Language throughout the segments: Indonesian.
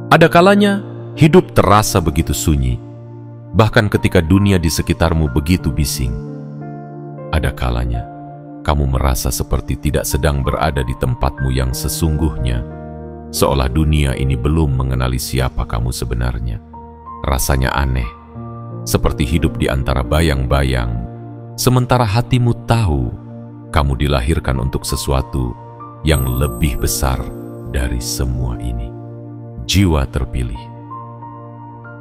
Ada kalanya hidup terasa begitu sunyi, bahkan ketika dunia di sekitarmu begitu bising. Ada kalanya kamu merasa seperti tidak sedang berada di tempatmu yang sesungguhnya, seolah dunia ini belum mengenali siapa kamu sebenarnya. Rasanya aneh, seperti hidup di antara bayang-bayang, sementara hatimu tahu kamu dilahirkan untuk sesuatu yang lebih besar dari semua ini. Jiwa terpilih.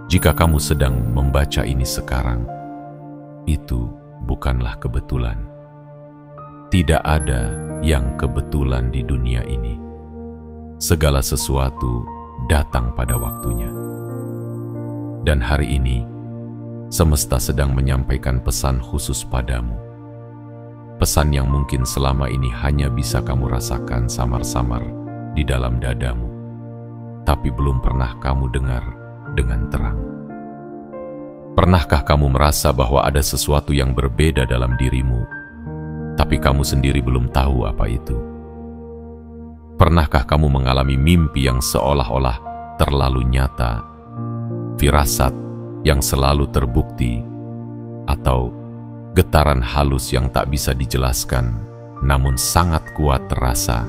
Jika kamu sedang membaca ini sekarang, itu bukanlah kebetulan. Tidak ada yang kebetulan di dunia ini. Segala sesuatu datang pada waktunya. Dan hari ini, semesta sedang menyampaikan pesan khusus padamu. Pesan yang mungkin selama ini hanya bisa kamu rasakan samar-samar di dalam dadamu, tapi belum pernah kamu dengar dengan terang. Pernahkah kamu merasa bahwa ada sesuatu yang berbeda dalam dirimu, tapi kamu sendiri belum tahu apa itu? Pernahkah kamu mengalami mimpi yang seolah-olah terlalu nyata, firasat yang selalu terbukti, atau getaran halus yang tak bisa dijelaskan, namun sangat kuat terasa?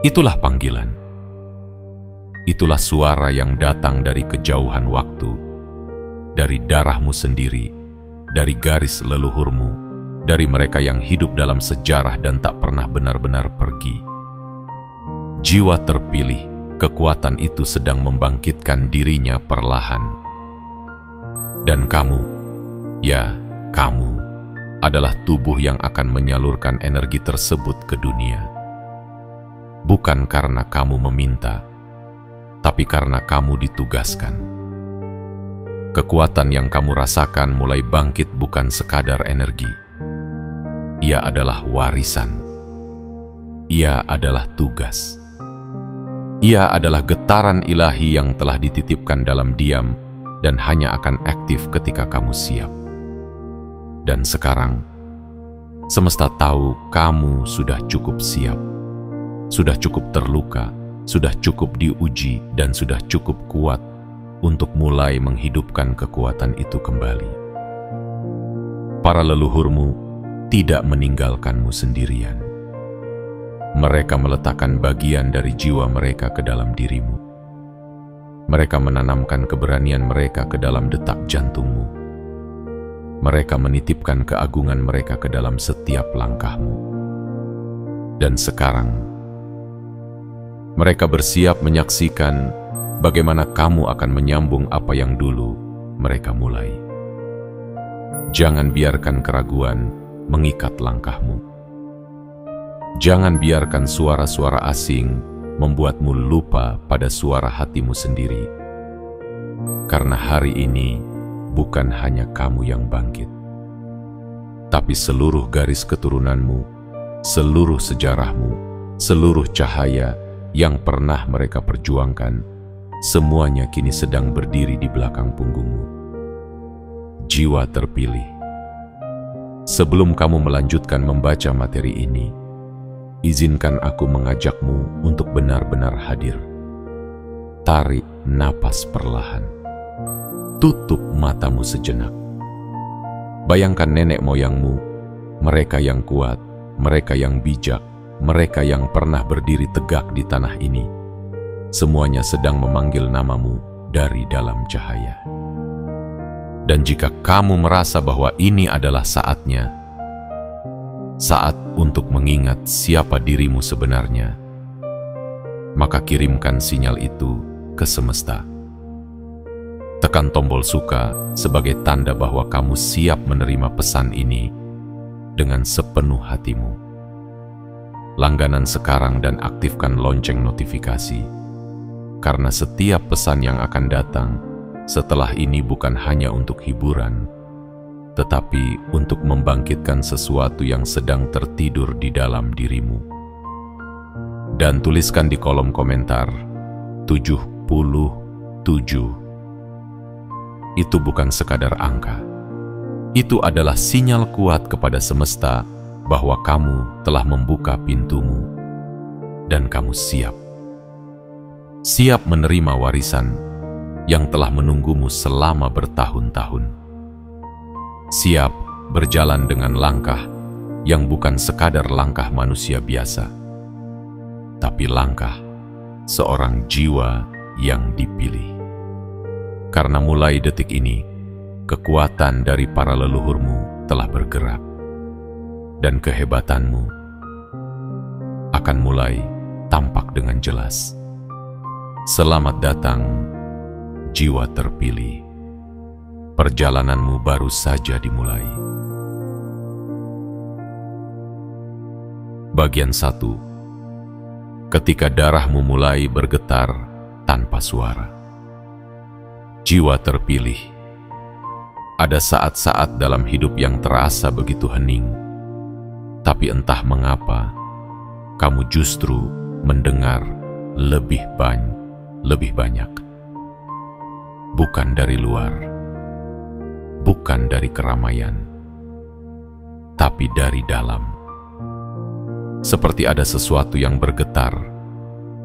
Itulah panggilan. Itulah suara yang datang dari kejauhan waktu, dari darahmu sendiri, dari garis leluhurmu, dari mereka yang hidup dalam sejarah dan tak pernah benar-benar pergi. Jiwa terpilih, kekuatan itu sedang membangkitkan dirinya perlahan. Dan kamu, ya kamu, adalah tubuh yang akan menyalurkan energi tersebut ke dunia. Bukan karena kamu meminta, tapi karena kamu ditugaskan. Kekuatan yang kamu rasakan mulai bangkit bukan sekadar energi. Ia adalah warisan. Ia adalah tugas. Ia adalah getaran ilahi yang telah dititipkan dalam diam dan hanya akan aktif ketika kamu siap. Dan sekarang, semesta tahu kamu sudah cukup siap, sudah cukup terluka, sudah cukup diuji, dan sudah cukup kuat untuk mulai menghidupkan kekuatan itu kembali. Para leluhurmu tidak meninggalkanmu sendirian. Mereka meletakkan bagian dari jiwa mereka ke dalam dirimu. Mereka menanamkan keberanian mereka ke dalam detak jantungmu. Mereka menitipkan keagungan mereka ke dalam setiap langkahmu. Dan sekarang, mereka bersiap menyaksikan bagaimana kamu akan menyambung apa yang dulu mereka mulai. Jangan biarkan keraguan mengikat langkahmu. Jangan biarkan suara-suara asing membuatmu lupa pada suara hatimu sendiri. Karena hari ini bukan hanya kamu yang bangkit, tapi seluruh garis keturunanmu, seluruh sejarahmu, seluruh cahaya yang pernah mereka perjuangkan, semuanya kini sedang berdiri di belakang punggungmu. Jiwa terpilih. Sebelum kamu melanjutkan membaca materi ini, izinkan aku mengajakmu untuk benar-benar hadir. Tarik napas perlahan. Tutup matamu sejenak. Bayangkan nenek moyangmu, mereka yang kuat, mereka yang bijak, mereka yang pernah berdiri tegak di tanah ini. Semuanya sedang memanggil namamu dari dalam cahaya. Dan jika kamu merasa bahwa ini adalah saatnya, saat untuk mengingat siapa dirimu sebenarnya, maka kirimkan sinyal itu ke semesta. Tekan tombol suka sebagai tanda bahwa kamu siap menerima pesan ini dengan sepenuh hatimu. Langganan sekarang dan aktifkan lonceng notifikasi, karena setiap pesan yang akan datang setelah ini bukan hanya untuk hiburan, tetapi untuk membangkitkan sesuatu yang sedang tertidur di dalam dirimu. Dan tuliskan di kolom komentar 77. Itu bukan sekadar angka. Itu adalah sinyal kuat kepada semesta bahwa kamu telah membuka pintumu dan kamu siap. siap menerima warisan yang telah menunggumu selama bertahun-tahun. Siap berjalan dengan langkah yang bukan sekadar langkah manusia biasa, tapi langkah seorang jiwa yang dipilih. Karena mulai detik ini, kekuatan dari para leluhurmu telah bergerak, dan kehebatanmu akan mulai tampak dengan jelas. Selamat datang, jiwa terpilih. Perjalananmu baru saja dimulai. Bagian 1. Ketika darahmu mulai bergetar tanpa suara. Jiwa terpilih. Ada saat-saat dalam hidup yang terasa begitu hening, tapi entah mengapa, kamu justru mendengar lebih banyak. Bukan dari luar, bukan dari keramaian, tapi dari dalam. Seperti ada sesuatu yang bergetar,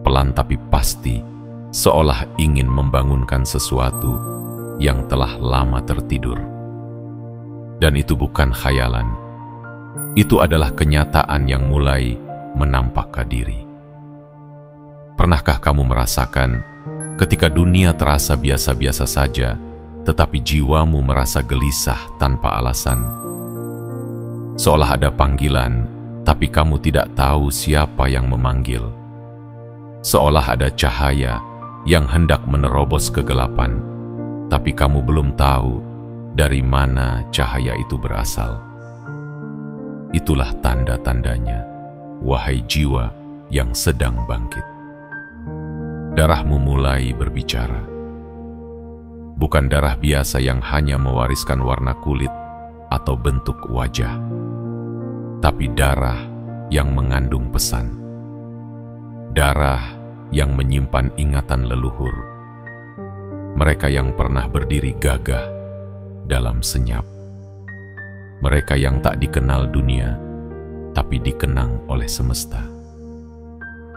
pelan tapi pasti, seolah ingin membangunkan sesuatu yang telah lama tertidur. Dan itu bukan khayalan, itu adalah kenyataan yang mulai menampakkan diri. Pernahkah kamu merasakan ketika dunia terasa biasa-biasa saja, tetapi jiwamu merasa gelisah tanpa alasan? Seolah ada panggilan, tapi kamu tidak tahu siapa yang memanggil. Seolah ada cahaya yang hendak menerobos kegelapan, tapi kamu belum tahu dari mana cahaya itu berasal. Itulah tanda-tandanya, wahai jiwa yang sedang bangkit. Darahmu mulai berbicara. Bukan darah biasa yang hanya mewariskan warna kulit atau bentuk wajah, tapi darah yang mengandung pesan. Darah yang menyimpan ingatan leluhur. Mereka yang pernah berdiri gagah dalam senyap. Mereka yang tak dikenal dunia, tapi dikenang oleh semesta.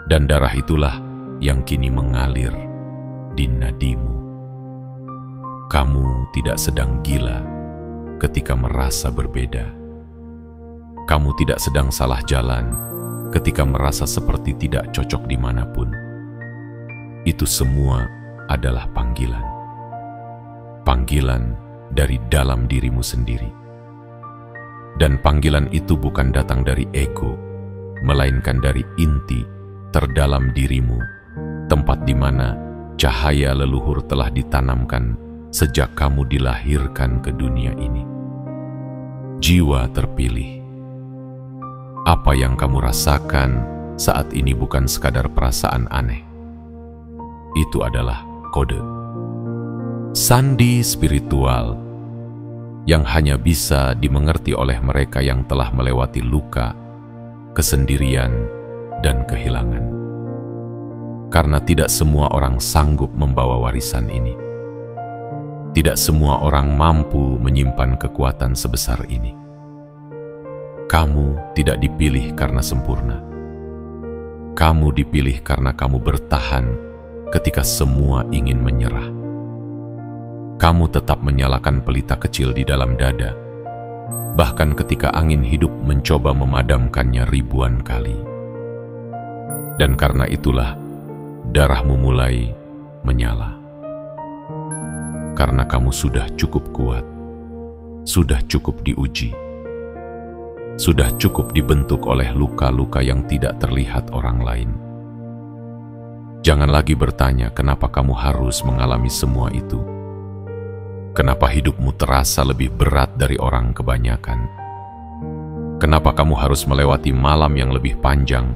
Dan darah itulah yang kini mengalir di nadimu. Kamu tidak sedang gila ketika merasa berbeda. Kamu tidak sedang salah jalan ketika merasa seperti tidak cocok dimanapun. Itu semua adalah panggilan. Panggilan dari dalam dirimu sendiri. Dan panggilan itu bukan datang dari ego, melainkan dari inti terdalam dirimu, tempat di mana cahaya leluhur telah ditanamkan sejak kamu dilahirkan ke dunia ini. Jiwa terpilih. Apa yang kamu rasakan saat ini bukan sekadar perasaan aneh. Itu adalah kode. Sandi spiritual yang hanya bisa dimengerti oleh mereka yang telah melewati luka, kesendirian, dan kehilangan. Karena tidak semua orang sanggup membawa warisan ini. Tidak semua orang mampu menyimpan kekuatan sebesar ini. Kamu tidak dipilih karena sempurna. Kamu dipilih karena kamu bertahan ketika semua ingin menyerah. Kamu tetap menyalakan pelita kecil di dalam dada, bahkan ketika angin hidup mencoba memadamkannya ribuan kali. Dan karena itulah, darahmu mulai menyala. Karena kamu sudah cukup kuat, sudah cukup diuji, sudah cukup dibentuk oleh luka-luka yang tidak terlihat orang lain. Jangan lagi bertanya kenapa kamu harus mengalami semua itu. Kenapa hidupmu terasa lebih berat dari orang kebanyakan? Kenapa kamu harus melewati malam yang lebih panjang,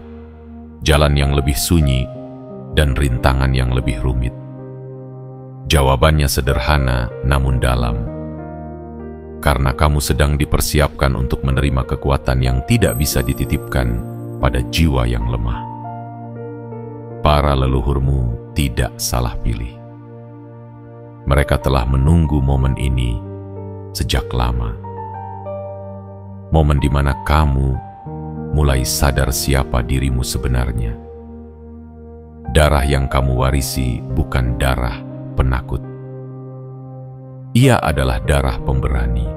jalan yang lebih sunyi, dan rintangan yang lebih rumit? Jawabannya sederhana namun dalam. Karena kamu sedang dipersiapkan untuk menerima kekuatan yang tidak bisa dititipkan pada jiwa yang lemah. Para leluhurmu tidak salah pilih. Mereka telah menunggu momen ini sejak lama. Momen di mana kamu mulai sadar siapa dirimu sebenarnya. darah yang kamu warisi bukan darah penakut. Ia adalah darah pemberani,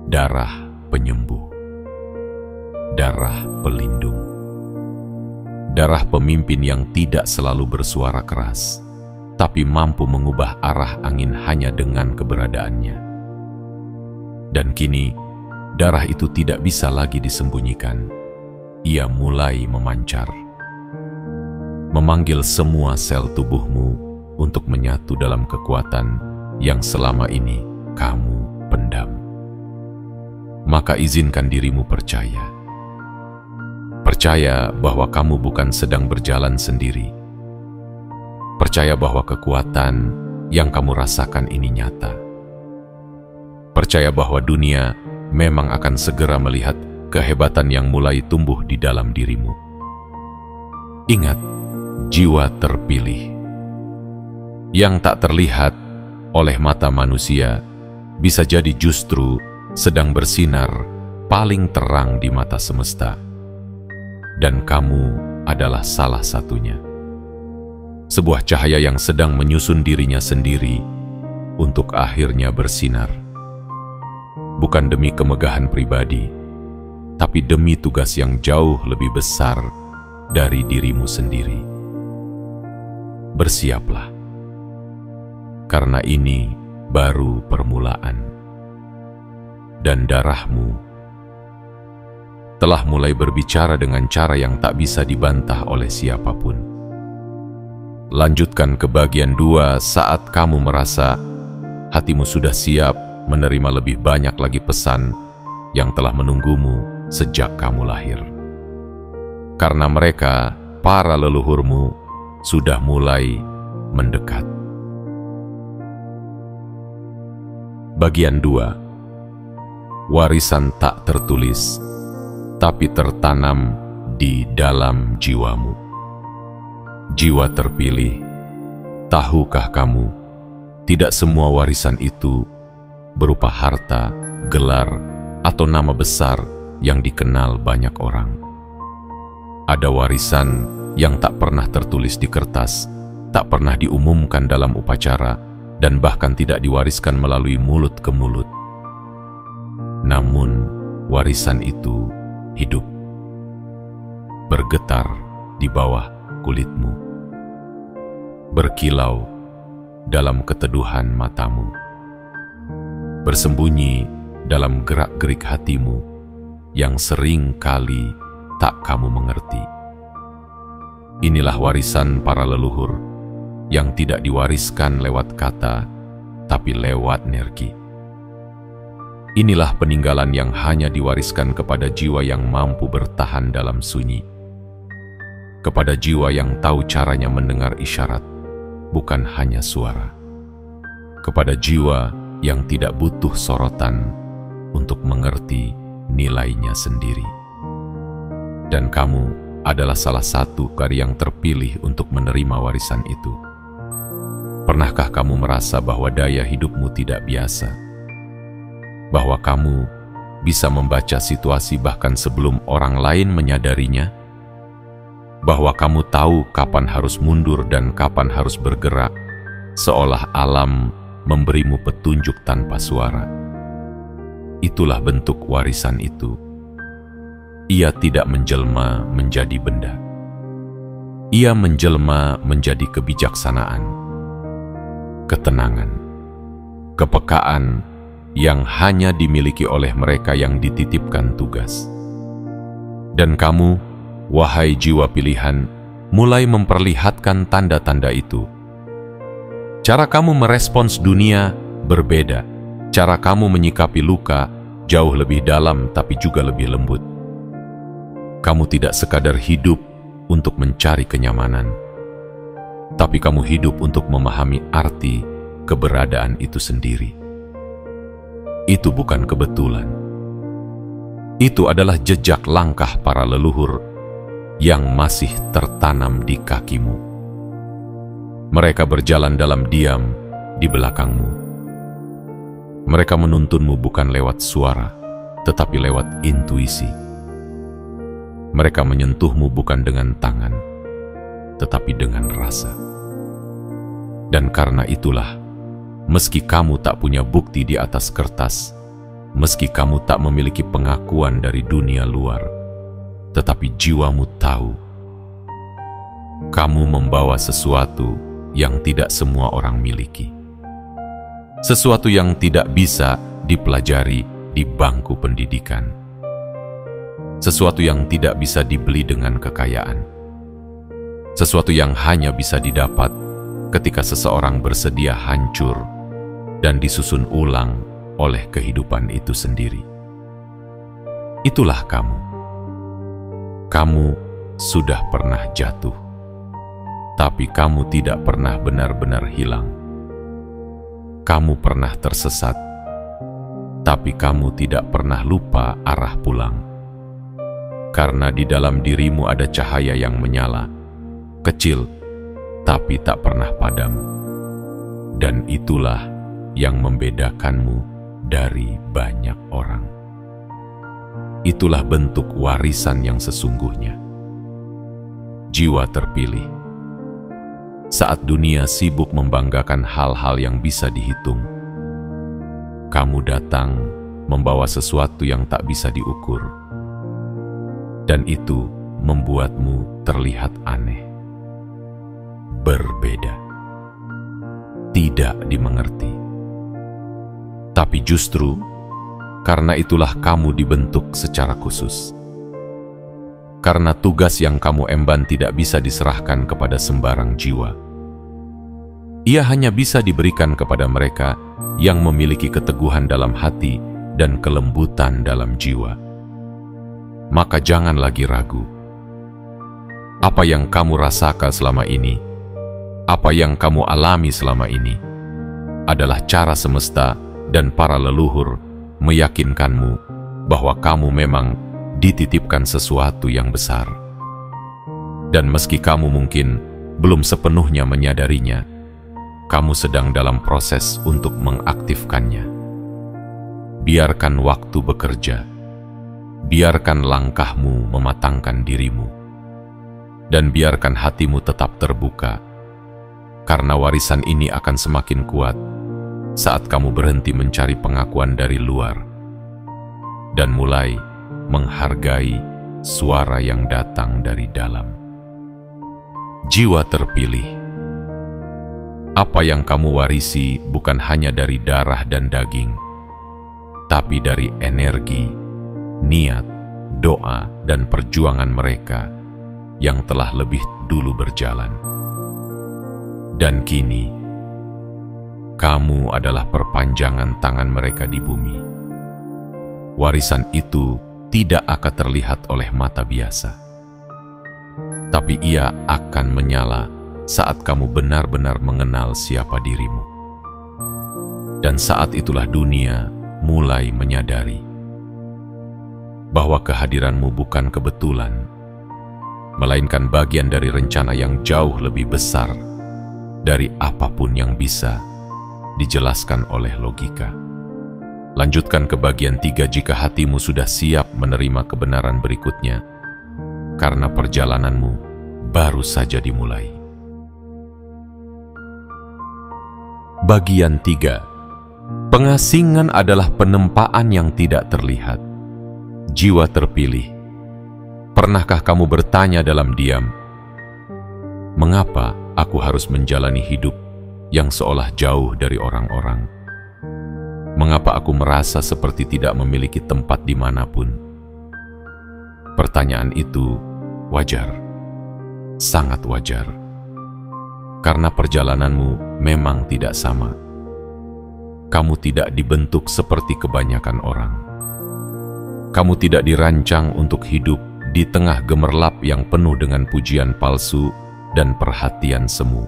darah penyembuh, darah pelindung, darah pemimpin yang tidak selalu bersuara keras, tapi mampu mengubah arah angin hanya dengan keberadaannya. Dan kini, darah itu tidak bisa lagi disembunyikan. Ia mulai memancar, memanggil semua sel tubuhmu untuk menyatu dalam kekuatan yang selama ini kamu pendam. Maka izinkan dirimu percaya. Percaya bahwa kamu bukan sedang berjalan sendiri. Percaya bahwa kekuatan yang kamu rasakan ini nyata. Percaya bahwa dunia memang akan segera melihat kehebatan yang mulai tumbuh di dalam dirimu. Ingat, jiwa terpilih yang tak terlihat oleh mata manusia bisa jadi justru sedang bersinar paling terang di mata semesta. Dan kamu adalah salah satunya. Sebuah cahaya yang sedang menyusun dirinya sendiri untuk akhirnya bersinar. Bukan demi kemegahan pribadi, tapi demi tugas yang jauh lebih besar dari dirimu sendiri. Bersiaplah, karena ini baru permulaan. Dan darahmu telah mulai berbicara dengan cara yang tak bisa dibantah oleh siapapun. Lanjutkan ke bagian 2 saat kamu merasa hatimu sudah siap menerima lebih banyak lagi pesan yang telah menunggumu sejak kamu lahir. Karena mereka, para leluhurmu, sudah mulai mendekat. Bagian 2. Warisan tak tertulis, tapi tertanam di dalam jiwamu. Jiwa terpilih, tahukah kamu, tidak semua warisan itu berupa harta, gelar, atau nama besar yang dikenal banyak orang. Ada warisan yang tak pernah tertulis di kertas, tak pernah diumumkan dalam upacara, dan bahkan tidak diwariskan melalui mulut ke mulut. Namun, warisan itu hidup, bergetar di bawah kulitmu, berkilau dalam keteduhan matamu, bersembunyi dalam gerak-gerik hatimu yang sering kali tak kamu mengerti. Inilah warisan para leluhur yang tidak diwariskan lewat kata, tapi lewat energi. Inilah peninggalan yang hanya diwariskan kepada jiwa yang mampu bertahan dalam sunyi, kepada jiwa yang tahu caranya mendengar isyarat, bukan hanya suara, kepada jiwa yang tidak butuh sorotan untuk mengerti nilainya sendiri. Dan kamu adalah salah satu karya yang terpilih untuk menerima warisan itu. Pernahkah kamu merasa bahwa daya hidupmu tidak biasa? Bahwa kamu bisa membaca situasi bahkan sebelum orang lain menyadarinya? Bahwa kamu tahu kapan harus mundur dan kapan harus bergerak, seolah alam memberimu petunjuk tanpa suara. Itulah bentuk warisan itu. Ia tidak menjelma menjadi benda. Ia menjelma menjadi kebijaksanaan, ketenangan, kepekaan yang hanya dimiliki oleh mereka yang dititipkan tugas. Dan kamu, wahai jiwa pilihan, mulai memperlihatkan tanda-tanda itu. Cara kamu merespons dunia berbeda. Cara kamu menyikapi luka jauh lebih dalam tapi juga lebih lembut. Kamu tidak sekadar hidup untuk mencari kenyamanan, tapi kamu hidup untuk memahami arti keberadaan itu sendiri. Itu bukan kebetulan. Itu adalah jejak langkah para leluhur yang masih tertanam di kakimu. Mereka berjalan dalam diam di belakangmu. Mereka menuntunmu bukan lewat suara, tetapi lewat intuisi. Mereka menyentuhmu bukan dengan tangan, tetapi dengan rasa. Dan karena itulah, meski kamu tak punya bukti di atas kertas, meski kamu tak memiliki pengakuan dari dunia luar, tetapi jiwamu tahu, kamu membawa sesuatu yang tidak semua orang miliki. Sesuatu yang tidak bisa dipelajari di bangku pendidikan. Sesuatu yang tidak bisa dibeli dengan kekayaan. Sesuatu yang hanya bisa didapat ketika seseorang bersedia hancur dan disusun ulang oleh kehidupan itu sendiri. Itulah kamu. Kamu sudah pernah jatuh, tapi kamu tidak pernah benar-benar hilang. Kamu pernah tersesat, tapi kamu tidak pernah lupa arah pulang. Karena di dalam dirimu ada cahaya yang menyala, kecil, tapi tak pernah padam. Dan itulah yang membedakanmu dari banyak orang. Itulah bentuk warisan yang sesungguhnya. Jiwa terpilih. Saat dunia sibuk membanggakan hal-hal yang bisa dihitung, kamu datang membawa sesuatu yang tak bisa diukur. Dan itu membuatmu terlihat aneh. Berbeda, tidak dimengerti. Tapi justru karena itulah kamu dibentuk secara khusus. Karena tugas yang kamu emban tidak bisa diserahkan kepada sembarang jiwa. Ia hanya bisa diberikan kepada mereka yang memiliki keteguhan dalam hati dan kelembutan dalam jiwa. Maka jangan lagi ragu. Apa yang kamu rasakan selama ini, apa yang kamu alami selama ini, adalah cara semesta dan para leluhur meyakinkanmu bahwa kamu memang dititipkan sesuatu yang besar. Dan meski kamu mungkin belum sepenuhnya menyadarinya, kamu sedang dalam proses untuk mengaktifkannya. Biarkan waktu bekerja, biarkan langkahmu mematangkan dirimu, dan biarkan hatimu tetap terbuka, karena warisan ini akan semakin kuat saat kamu berhenti mencari pengakuan dari luar dan mulai menghargai suara yang datang dari dalam. Jiwa terpilih. Apa yang kamu warisi bukan hanya dari darah dan daging, tapi dari energi, niat, doa, dan perjuangan mereka yang telah lebih dulu berjalan. Dan kini, kamu adalah perpanjangan tangan mereka di bumi. Warisan itu tidak akan terlihat oleh mata biasa, tapi ia akan menyala saat kamu benar-benar mengenal siapa dirimu. Dan saat itulah dunia mulai menyadari bahwa kehadiranmu bukan kebetulan, melainkan bagian dari rencana yang jauh lebih besar dari apapun yang bisa dijelaskan oleh logika. Lanjutkan ke bagian 3 jika hatimu sudah siap menerima kebenaran berikutnya, karena perjalananmu baru saja dimulai. Bagian 3. Pengasingan adalah penempaan yang tidak terlihat. Jiwa terpilih. Pernahkah kamu bertanya dalam diam, mengapa aku harus menjalani hidup yang seolah jauh dari orang-orang? Mengapa aku merasa seperti tidak memiliki tempat dimanapun? Pertanyaan itu wajar, sangat wajar, karena perjalananmu memang tidak sama. Kamu tidak dibentuk seperti kebanyakan orang. Kamu tidak dirancang untuk hidup di tengah gemerlap yang penuh dengan pujian palsu dan perhatian semu.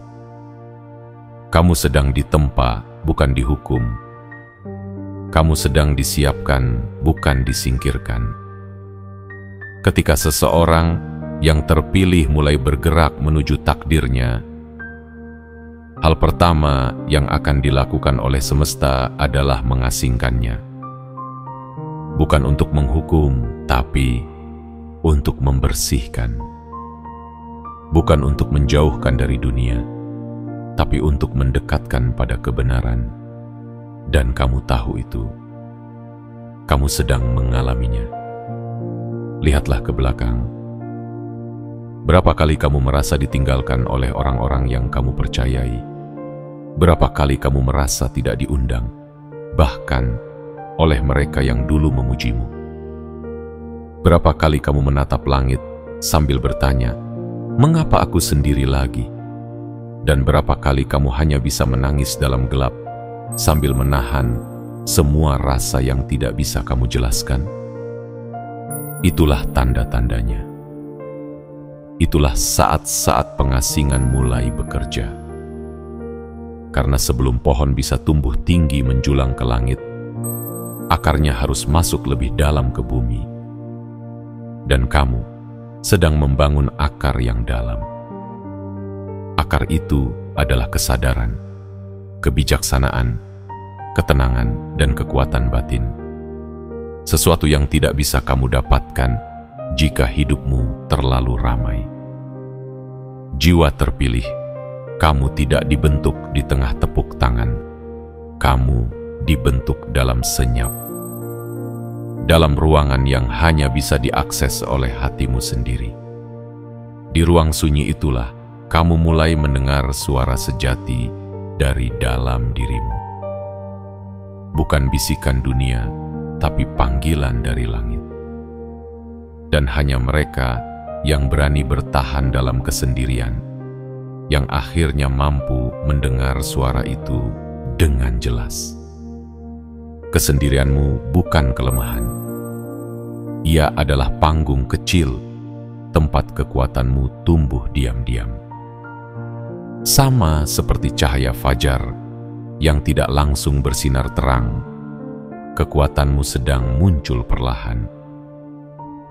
Kamu sedang ditempa, bukan dihukum. Kamu sedang disiapkan, bukan disingkirkan. Ketika seseorang yang terpilih mulai bergerak menuju takdirnya, hal pertama yang akan dilakukan oleh semesta adalah mengasingkannya. Bukan untuk menghukum, tapi untuk membersihkan. bukan untuk menjauhkan dari dunia, tapi untuk mendekatkan pada kebenaran. Dan kamu tahu itu. Kamu sedang mengalaminya. Lihatlah ke belakang. Berapa kali kamu merasa ditinggalkan oleh orang-orang yang kamu percayai? Berapa kali kamu merasa tidak diundang, bahkan oleh mereka yang dulu memujimu? Berapa kali kamu menatap langit sambil bertanya, "Mengapa aku sendiri lagi?" Dan berapa kali kamu hanya bisa menangis dalam gelap sambil menahan semua rasa yang tidak bisa kamu jelaskan? Itulah tanda-tandanya. Itulah saat-saat pengasingan mulai bekerja. Karena sebelum pohon bisa tumbuh tinggi menjulang ke langit, akarnya harus masuk lebih dalam ke bumi. Dan kamu sedang membangun akar yang dalam. Akar itu adalah kesadaran, kebijaksanaan, ketenangan, dan kekuatan batin. Sesuatu yang tidak bisa kamu dapatkan jika hidupmu terlalu ramai. Jiwa terpilih, kamu tidak dibentuk di tengah tepuk tangan. Kamu dibentuk dalam senyap. Dalam ruangan yang hanya bisa diakses oleh hatimu sendiri. Di ruang sunyi itulah kamu mulai mendengar suara sejati dari dalam dirimu. Bukan bisikan dunia, tapi panggilan dari langit. Dan hanya mereka yang berani bertahan dalam kesendirian, yang akhirnya mampu mendengar suara itu dengan jelas. Kesendirianmu bukan kelemahan. Ia adalah panggung kecil, tempat kekuatanmu tumbuh diam-diam. Sama seperti cahaya fajar yang tidak langsung bersinar terang, kekuatanmu sedang muncul perlahan.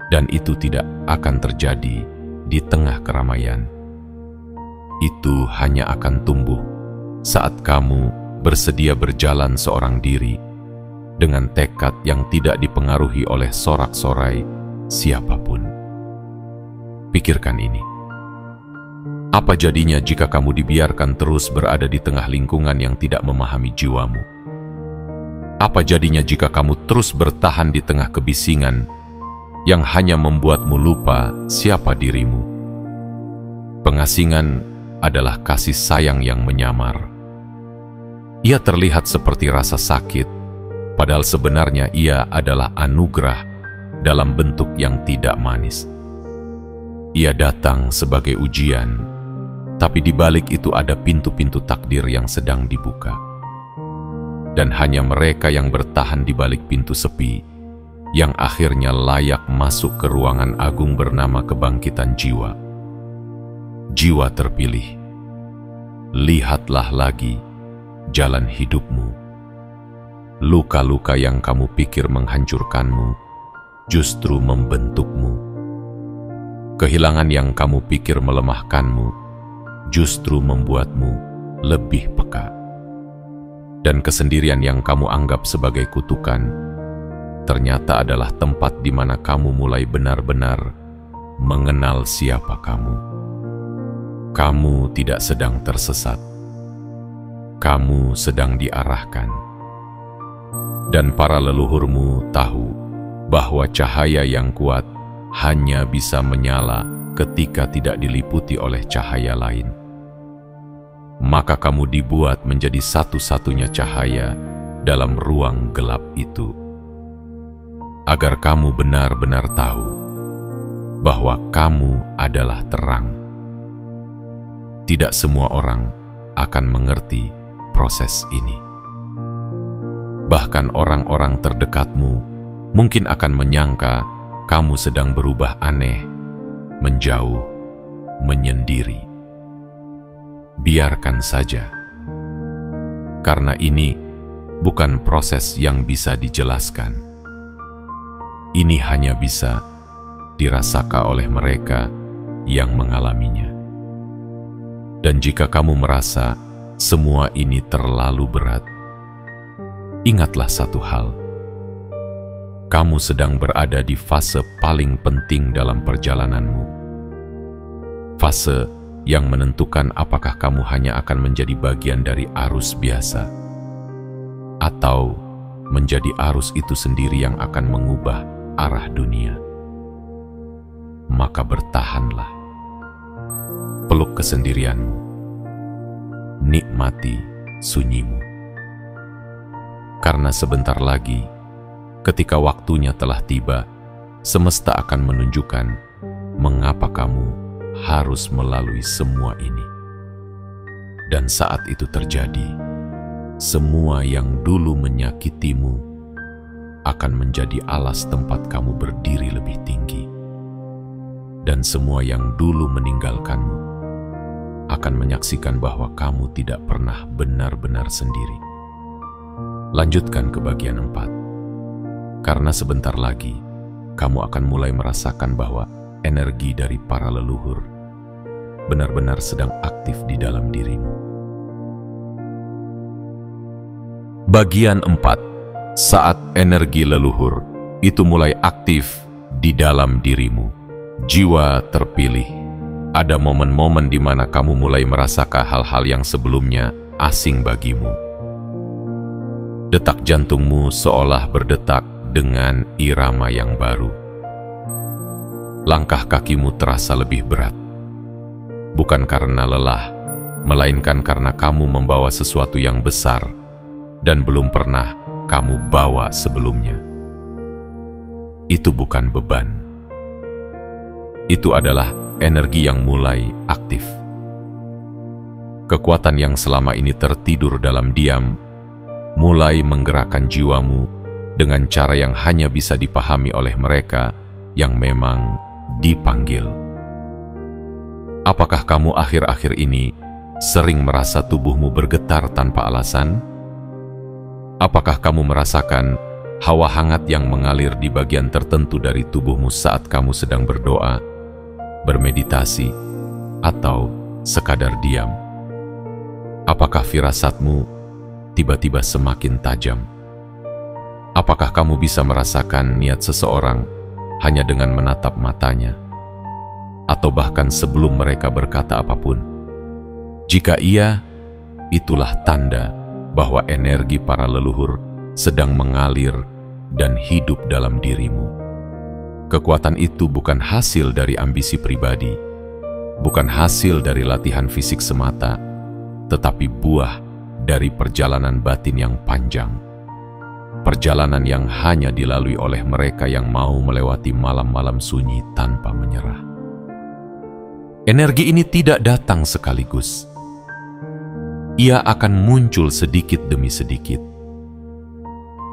Dan itu tidak akan terjadi di tengah keramaian. Itu hanya akan tumbuh saat kamu bersedia berjalan seorang diri dengan tekad yang tidak dipengaruhi oleh sorak-sorai siapapun. Pikirkan ini. Apa jadinya jika kamu dibiarkan terus berada di tengah lingkungan yang tidak memahami jiwamu? Apa jadinya jika kamu terus bertahan di tengah kebisingan yang hanya membuatmu lupa siapa dirimu? Pengasingan adalah kasih sayang yang menyamar. Ia terlihat seperti rasa sakit, padahal sebenarnya ia adalah anugerah dalam bentuk yang tidak manis. Ia datang sebagai ujian, tapi di balik itu ada pintu-pintu takdir yang sedang dibuka. Dan hanya mereka yang bertahan di balik pintu sepi yang akhirnya layak masuk ke ruangan agung bernama kebangkitan jiwa. Jiwa terpilih, lihatlah lagi jalan hidupmu. Luka-luka yang kamu pikir menghancurkanmu justru membentukmu. Kehilangan yang kamu pikir melemahkanmu justru membuatmu lebih peka. Dan kesendirian yang kamu anggap sebagai kutukan ternyata adalah tempat di mana kamu mulai benar-benar mengenal siapa kamu. Kamu tidak sedang tersesat. Kamu sedang diarahkan. Dan para leluhurmu tahu bahwa cahaya yang kuat hanya bisa menyala ketika tidak diliputi oleh cahaya lain. Maka kamu dibuat menjadi satu-satunya cahaya dalam ruang gelap itu. Agar kamu benar-benar tahu bahwa kamu adalah terang. Tidak semua orang akan mengerti proses ini. Bahkan orang-orang terdekatmu mungkin akan menyangka kamu sedang berubah aneh, menjauh, menyendiri. Biarkan saja. Karena ini bukan proses yang bisa dijelaskan. Ini hanya bisa dirasakan oleh mereka yang mengalaminya. Dan jika kamu merasa semua ini terlalu berat, ingatlah satu hal. Kamu sedang berada di fase paling penting dalam perjalananmu. fase yang menentukan apakah kamu hanya akan menjadi bagian dari arus biasa atau menjadi arus itu sendiri yang akan mengubah arah dunia. Maka bertahanlah, peluk kesendirianmu, nikmati sunyimu. Karena sebentar lagi, ketika waktunya telah tiba, semesta akan menunjukkan mengapa kamu harus melalui semua ini. Dan saat itu terjadi, semua yang dulu menyakitimu akan menjadi alas tempat kamu berdiri lebih tinggi. Dan semua yang dulu meninggalkanmu akan menyaksikan bahwa kamu tidak pernah benar-benar sendiri. Lanjutkan ke bagian 4. Karena sebentar lagi, kamu akan mulai merasakan bahwa energi dari para leluhur benar-benar sedang aktif di dalam dirimu. Bagian 4. Saat energi leluhur itu mulai aktif di dalam dirimu, jiwa terpilih. Ada momen-momen di mana kamu mulai merasakan hal-hal yang sebelumnya asing bagimu. Detak jantungmu seolah berdetak dengan irama yang baru. Langkah kakimu terasa lebih berat, bukan karena lelah, melainkan karena kamu membawa sesuatu yang besar dan belum pernah kamu bawa sebelumnya. Itu bukan beban. Itu adalah energi yang mulai aktif. Kekuatan yang selama ini tertidur dalam diam mulai menggerakkan jiwamu dengan cara yang hanya bisa dipahami oleh mereka yang memang dipanggil. Apakah kamu akhir-akhir ini sering merasa tubuhmu bergetar tanpa alasan? Apakah kamu merasakan hawa hangat yang mengalir di bagian tertentu dari tubuhmu saat kamu sedang berdoa, bermeditasi, atau sekadar diam? Apakah firasatmu tiba-tiba semakin tajam? Apakah kamu bisa merasakan niat seseorang hanya dengan menatap matanya, atau bahkan sebelum mereka berkata apapun? Jika iya, itulah tanda bahwa energi para leluhur sedang mengalir dan hidup dalam dirimu. Kekuatan itu bukan hasil dari ambisi pribadi, bukan hasil dari latihan fisik semata, tetapi buah dari perjalanan batin yang panjang. Perjalanan yang hanya dilalui oleh mereka yang mau melewati malam-malam sunyi tanpa menyerah. Energi ini tidak datang sekaligus. Ia akan muncul sedikit demi sedikit.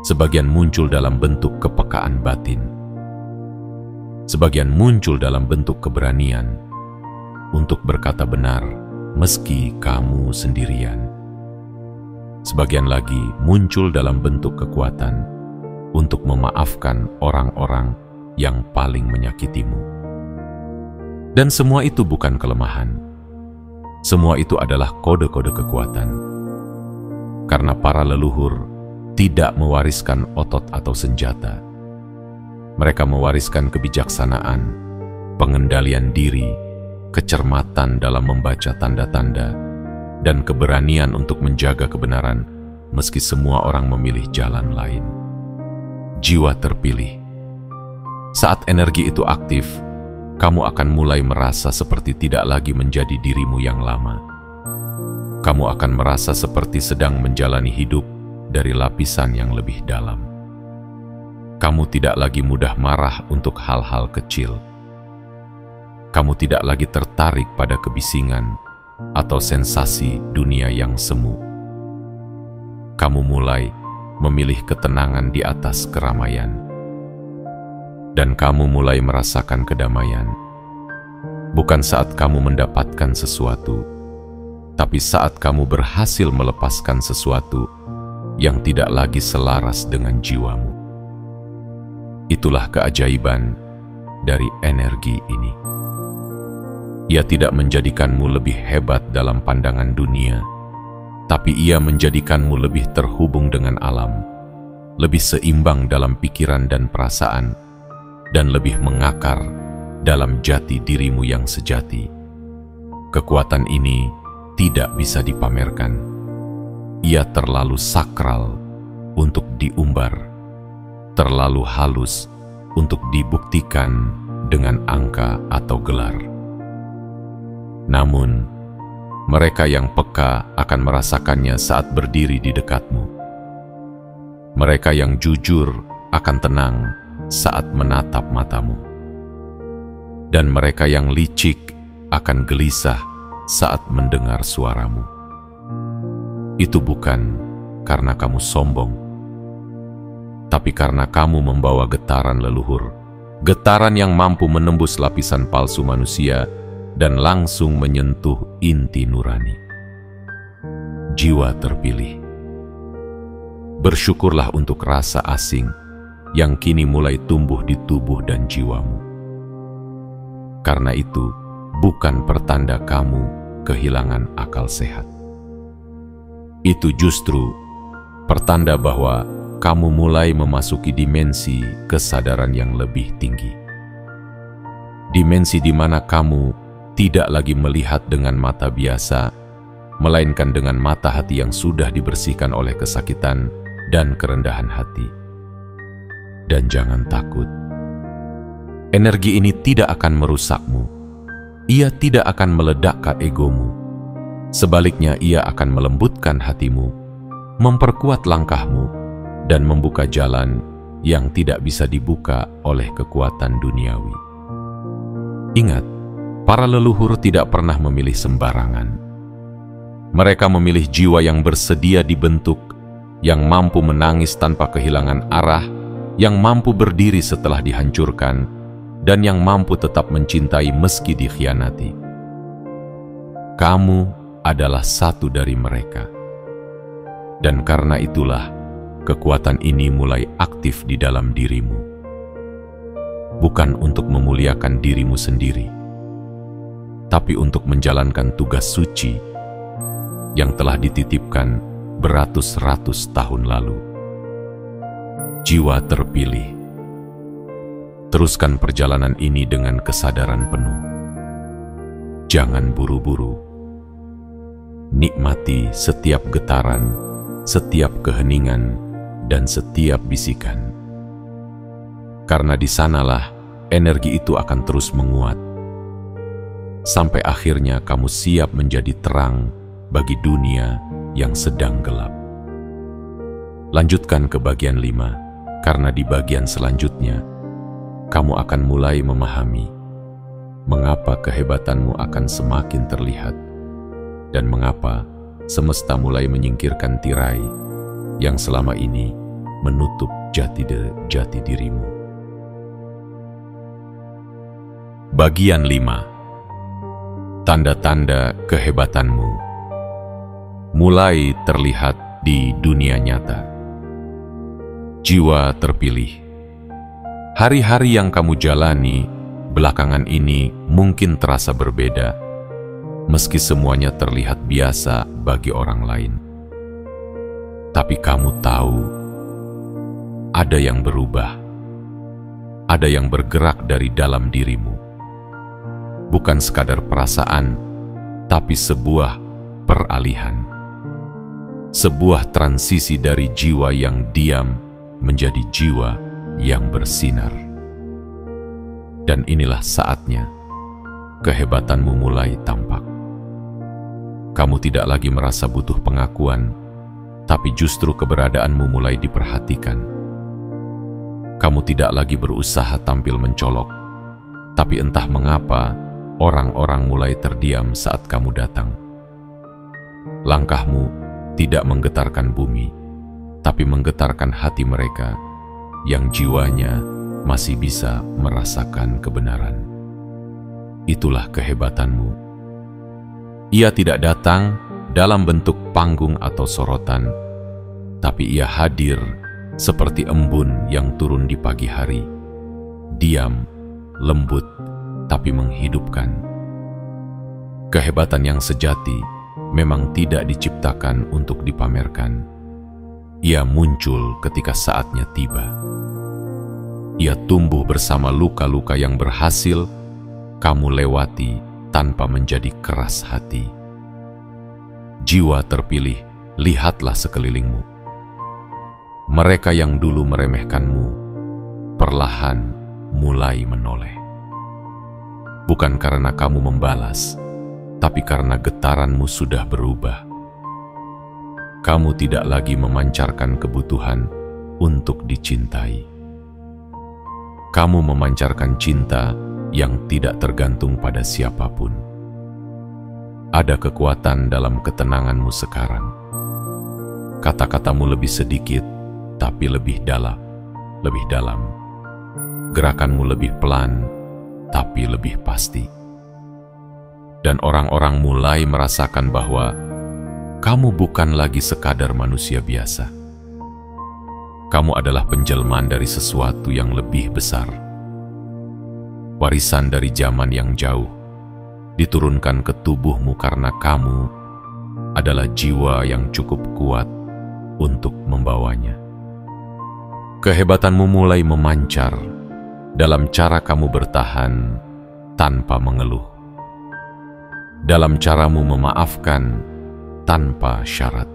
Sebagian muncul dalam bentuk kepekaan batin. Sebagian muncul dalam bentuk keberanian untuk berkata benar meski kamu sendirian. Sebagian lagi muncul dalam bentuk kekuatan untuk memaafkan orang-orang yang paling menyakitimu. Dan semua itu bukan kelemahan. Semua itu adalah kode-kode kekuatan. Karena para leluhur tidak mewariskan otot atau senjata. Mereka mewariskan kebijaksanaan, pengendalian diri, kecermatan dalam membaca tanda-tanda, dan keberanian untuk menjaga kebenaran meski semua orang memilih jalan lain. Jiwa terpilih. Saat energi itu aktif, kamu akan mulai merasa seperti tidak lagi menjadi dirimu yang lama. Kamu akan merasa seperti sedang menjalani hidup dari lapisan yang lebih dalam. Kamu tidak lagi mudah marah untuk hal-hal kecil. Kamu tidak lagi tertarik pada kebisingan atau sensasi dunia yang semu. Kamu mulai memilih ketenangan di atas keramaian. Dan kamu mulai merasakan kedamaian. Bukan saat kamu mendapatkan sesuatu, tapi saat kamu berhasil melepaskan sesuatu yang tidak lagi selaras dengan jiwamu. Itulah keajaiban dari energi ini. Ia tidak menjadikanmu lebih hebat dalam pandangan dunia, tapi ia menjadikanmu lebih terhubung dengan alam, lebih seimbang dalam pikiran dan perasaan, dan lebih mengakar dalam jati dirimu yang sejati. Kekuatan ini tidak bisa dipamerkan. Ia terlalu sakral untuk diumbar, terlalu halus untuk dibuktikan dengan angka atau gelar. Namun, mereka yang peka akan merasakannya saat berdiri di dekatmu. Mereka yang jujur akan tenang saat menatap matamu. Dan mereka yang licik akan gelisah saat mendengar suaramu. Itu bukan karena kamu sombong, tapi karena kamu membawa getaran leluhur, getaran yang mampu menembus lapisan palsu manusia dan langsung menyentuh inti nurani. Jiwa terpilih. Bersyukurlah untuk rasa asing yang kini mulai tumbuh di tubuh dan jiwamu. Karena itu, bukan pertanda kamu kehilangan akal sehat. Itu justru pertanda bahwa kamu mulai memasuki dimensi kesadaran yang lebih tinggi. Dimensi di mana kamu tidak lagi melihat dengan mata biasa, melainkan dengan mata hati yang sudah dibersihkan oleh kesakitan dan kerendahan hati. Dan jangan takut. Energi ini tidak akan merusakmu. Ia tidak akan meledakkan egomu. Sebaliknya, ia akan melembutkan hatimu, memperkuat langkahmu, dan membuka jalan yang tidak bisa dibuka oleh kekuatan duniawi. Ingat, para leluhur tidak pernah memilih sembarangan. Mereka memilih jiwa yang bersedia dibentuk, yang mampu menangis tanpa kehilangan arah, yang mampu berdiri setelah dihancurkan, dan yang mampu tetap mencintai meski dikhianati. Kamu adalah satu dari mereka. Dan karena itulah, kekuatan ini mulai aktif di dalam dirimu. Bukan untuk memuliakan dirimu sendiri, tapi untuk menjalankan tugas suci yang telah dititipkan beratus-ratus tahun lalu. Jiwa terpilih. Teruskan perjalanan ini dengan kesadaran penuh. Jangan buru-buru. Nikmati setiap getaran, setiap keheningan, dan setiap bisikan. Karena di sanalah energi itu akan terus menguat. Sampai akhirnya kamu siap menjadi terang bagi dunia yang sedang gelap. Lanjutkan ke bagian 5, karena di bagian selanjutnya, kamu akan mulai memahami mengapa kehebatanmu akan semakin terlihat dan mengapa semesta mulai menyingkirkan tirai yang selama ini menutup jati dirimu. Bagian 5. Tanda-tanda kehebatanmu mulai terlihat di dunia nyata. Jiwa terpilih. Hari-hari yang kamu jalani belakangan ini mungkin terasa berbeda, meski semuanya terlihat biasa bagi orang lain. Tapi kamu tahu, ada yang berubah, ada yang bergerak dari dalam dirimu. Bukan sekadar perasaan, tapi sebuah peralihan. Sebuah transisi dari jiwa yang diam menjadi jiwa yang bersinar. Dan inilah saatnya kehebatanmu mulai tampak. Kamu tidak lagi merasa butuh pengakuan, tapi justru keberadaanmu mulai diperhatikan. Kamu tidak lagi berusaha tampil mencolok, tapi entah mengapa orang-orang mulai terdiam saat kamu datang. Langkahmu tidak menggetarkan bumi, tapi menggetarkan hati mereka yang jiwanya masih bisa merasakan kebenaran. Itulah kehebatanmu. Ia tidak datang dalam bentuk panggung atau sorotan, tapi ia hadir seperti embun yang turun di pagi hari, diam, lembut, tapi menghidupkan. Kehebatan yang sejati memang tidak diciptakan untuk dipamerkan. Ia muncul ketika saatnya tiba. Ia tumbuh bersama luka-luka yang berhasil kamu lewati tanpa menjadi keras hati. Jiwa terpilih, lihatlah sekelilingmu. Mereka yang dulu meremehkanmu, perlahan mulai menoleh. Bukan karena kamu membalas, tapi karena getaranmu sudah berubah. Kamu tidak lagi memancarkan kebutuhan untuk dicintai. Kamu memancarkan cinta yang tidak tergantung pada siapapun. Ada kekuatan dalam ketenanganmu sekarang. Kata-katamu lebih sedikit, tapi lebih dalam. Gerakanmu lebih pelan, tapi lebih pasti. Dan orang-orang mulai merasakan bahwa kamu bukan lagi sekadar manusia biasa. Kamu adalah penjelmaan dari sesuatu yang lebih besar. Warisan dari zaman yang jauh diturunkan ke tubuhmu karena kamu adalah jiwa yang cukup kuat untuk membawanya. Kehebatanmu mulai memancar dalam cara kamu bertahan tanpa mengeluh, dalam caramu memaafkan tanpa syarat,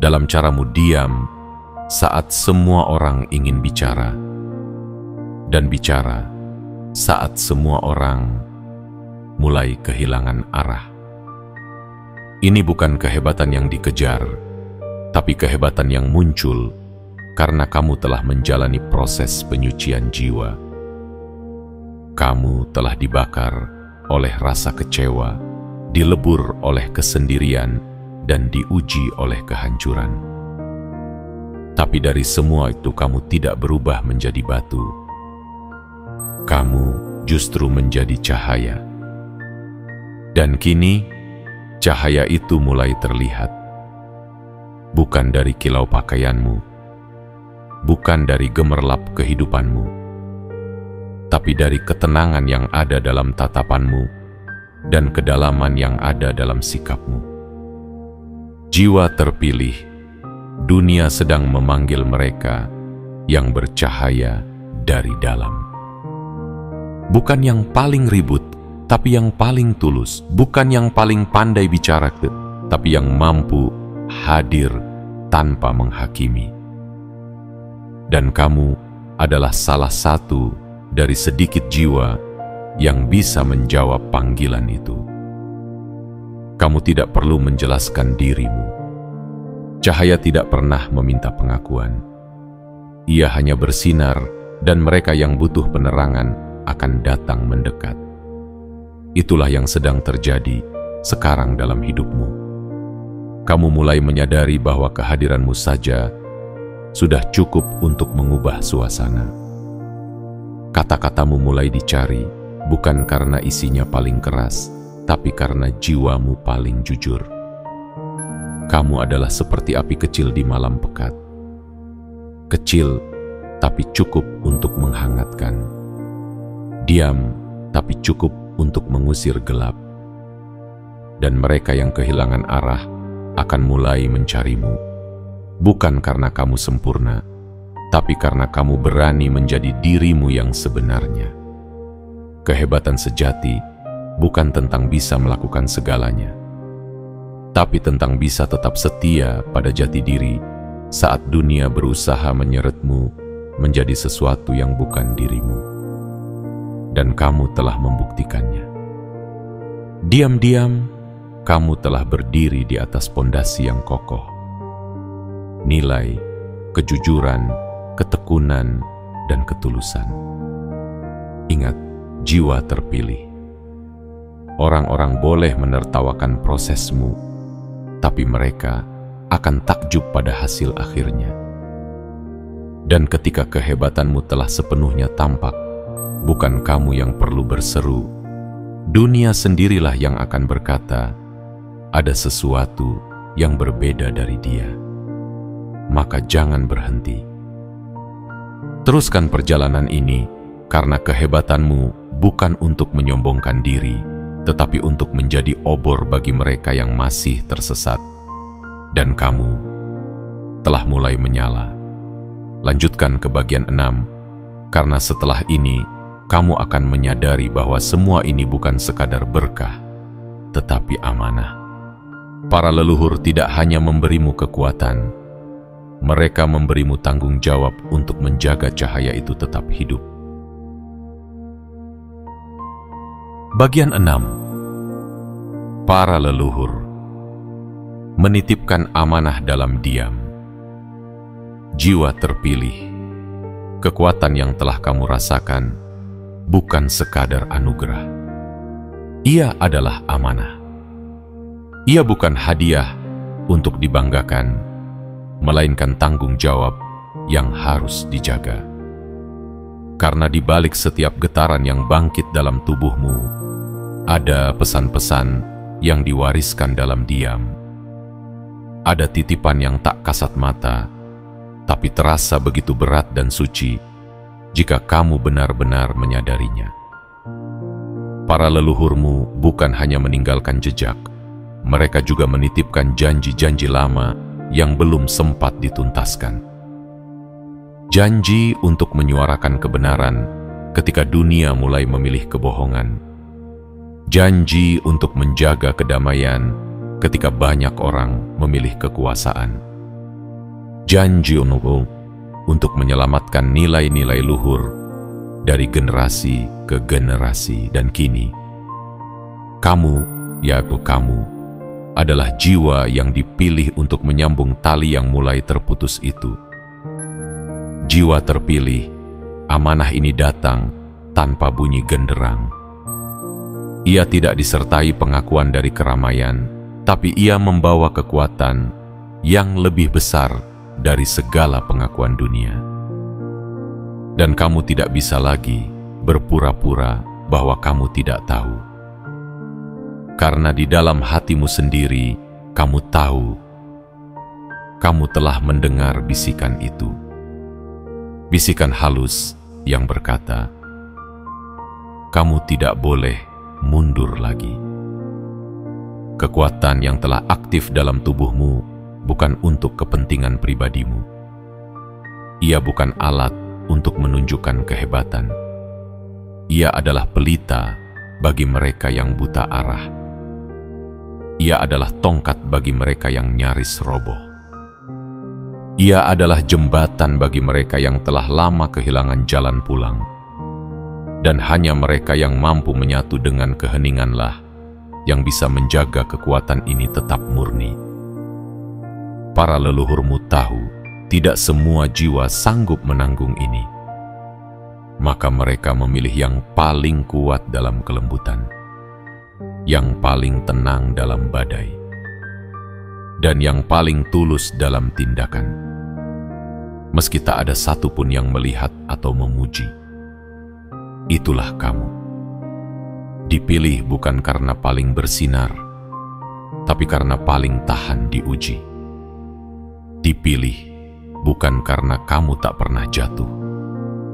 dalam caramu diam saat semua orang ingin bicara, dan bicara saat semua orang mulai kehilangan arah. Ini bukan kehebatan yang dikejar, tapi kehebatan yang muncul karena kamu telah menjalani proses penyucian jiwa. Kamu telah dibakar oleh rasa kecewa, dilebur oleh kesendirian, dan diuji oleh kehancuran. Tapi dari semua itu kamu tidak berubah menjadi batu. Kamu justru menjadi cahaya. Dan kini, cahaya itu mulai terlihat. Bukan dari kilau pakaianmu, bukan dari gemerlap kehidupanmu, tapi dari ketenangan yang ada dalam tatapanmu dan kedalaman yang ada dalam sikapmu. Jiwa terpilih, dunia sedang memanggil mereka yang bercahaya dari dalam. Bukan yang paling ribut, tapi yang paling tulus. Bukan yang paling pandai bicara, tapi yang mampu hadir tanpa menghakimi. Dan kamu adalah salah satu dari sedikit jiwa yang bisa menjawab panggilan itu. Kamu tidak perlu menjelaskan dirimu. Cahaya tidak pernah meminta pengakuan. Ia hanya bersinar, dan mereka yang butuh penerangan akan datang mendekat. Itulah yang sedang terjadi sekarang dalam hidupmu. Kamu mulai menyadari bahwa kehadiranmu saja sudah cukup untuk mengubah suasana. Kata-katamu mulai dicari, bukan karena isinya paling keras, tapi karena jiwamu paling jujur. Kamu adalah seperti api kecil di malam pekat. Kecil, tapi cukup untuk menghangatkan. Diam, tapi cukup untuk mengusir gelap. Dan mereka yang kehilangan arah akan mulai mencarimu. Bukan karena kamu sempurna, tapi karena kamu berani menjadi dirimu yang sebenarnya. Kehebatan sejati bukan tentang bisa melakukan segalanya, tapi tentang bisa tetap setia pada jati diri saat dunia berusaha menyeretmu menjadi sesuatu yang bukan dirimu. Dan kamu telah membuktikannya. Diam-diam, kamu telah berdiri di atas pondasi yang kokoh. Nilai, kejujuran, ketekunan, dan ketulusan. Ingat, jiwa terpilih. Orang-orang boleh menertawakan prosesmu, tapi mereka akan takjub pada hasil akhirnya. Dan ketika kehebatanmu telah sepenuhnya tampak, bukan kamu yang perlu berseru, dunia sendirilah yang akan berkata, ada sesuatu yang berbeda dari dia. Maka jangan berhenti. Teruskan perjalanan ini, karena kehebatanmu bukan untuk menyombongkan diri, tetapi untuk menjadi obor bagi mereka yang masih tersesat. Dan kamu telah mulai menyala. Lanjutkan ke bagian 6, karena setelah ini, kamu akan menyadari bahwa semua ini bukan sekadar berkah, tetapi amanah. Para leluhur tidak hanya memberimu kekuatan, mereka memberimu tanggung jawab untuk menjaga cahaya itu tetap hidup. Bagian 6. Para leluhur menitipkan amanah dalam diam. Jiwa terpilih, kekuatan yang telah kamu rasakan bukan sekadar anugerah. Ia adalah amanah. Ia bukan hadiah untuk dibanggakan, melainkan tanggung jawab yang harus dijaga. Karena di balik setiap getaran yang bangkit dalam tubuhmu, ada pesan-pesan yang diwariskan dalam diam. Ada titipan yang tak kasat mata, tapi terasa begitu berat dan suci jika kamu benar-benar menyadarinya. Para leluhurmu bukan hanya meninggalkan jejak, mereka juga menitipkan janji-janji lama yang belum sempat dituntaskan. Janji untuk menyuarakan kebenaran ketika dunia mulai memilih kebohongan. Janji untuk menjaga kedamaian ketika banyak orang memilih kekuasaan. Janji untuk menyelamatkan nilai-nilai luhur dari generasi ke generasi, dan kini kamu, yaitu kamu, adalah jiwa yang dipilih untuk menyambung tali yang mulai terputus itu. Jiwa terpilih, amanah ini datang tanpa bunyi genderang. Ia tidak disertai pengakuan dari keramaian, tapi ia membawa kekuatan yang lebih besar dari segala pengakuan dunia. Dan kamu tidak bisa lagi berpura-pura bahwa kamu tidak tahu. Karena di dalam hatimu sendiri, kamu tahu. Kamu telah mendengar bisikan itu. Bisikan halus yang berkata, kamu tidak boleh mundur lagi. Kekuatan yang telah aktif dalam tubuhmu bukan untuk kepentingan pribadimu. Ia bukan alat untuk menunjukkan kehebatan. Ia adalah pelita bagi mereka yang buta arah. Ia adalah tongkat bagi mereka yang nyaris roboh. Ia adalah jembatan bagi mereka yang telah lama kehilangan jalan pulang. Dan hanya mereka yang mampu menyatu dengan keheninganlah yang bisa menjaga kekuatan ini tetap murni. Para leluhurmu tahu, tidak semua jiwa sanggup menanggung ini. Maka mereka memilih yang paling kuat dalam kelembutan, yang paling tenang dalam badai, dan yang paling tulus dalam tindakan. Meski tak ada satupun yang melihat atau memuji. Itulah kamu. Dipilih bukan karena paling bersinar, tapi karena paling tahan diuji. Dipilih bukan karena kamu tak pernah jatuh,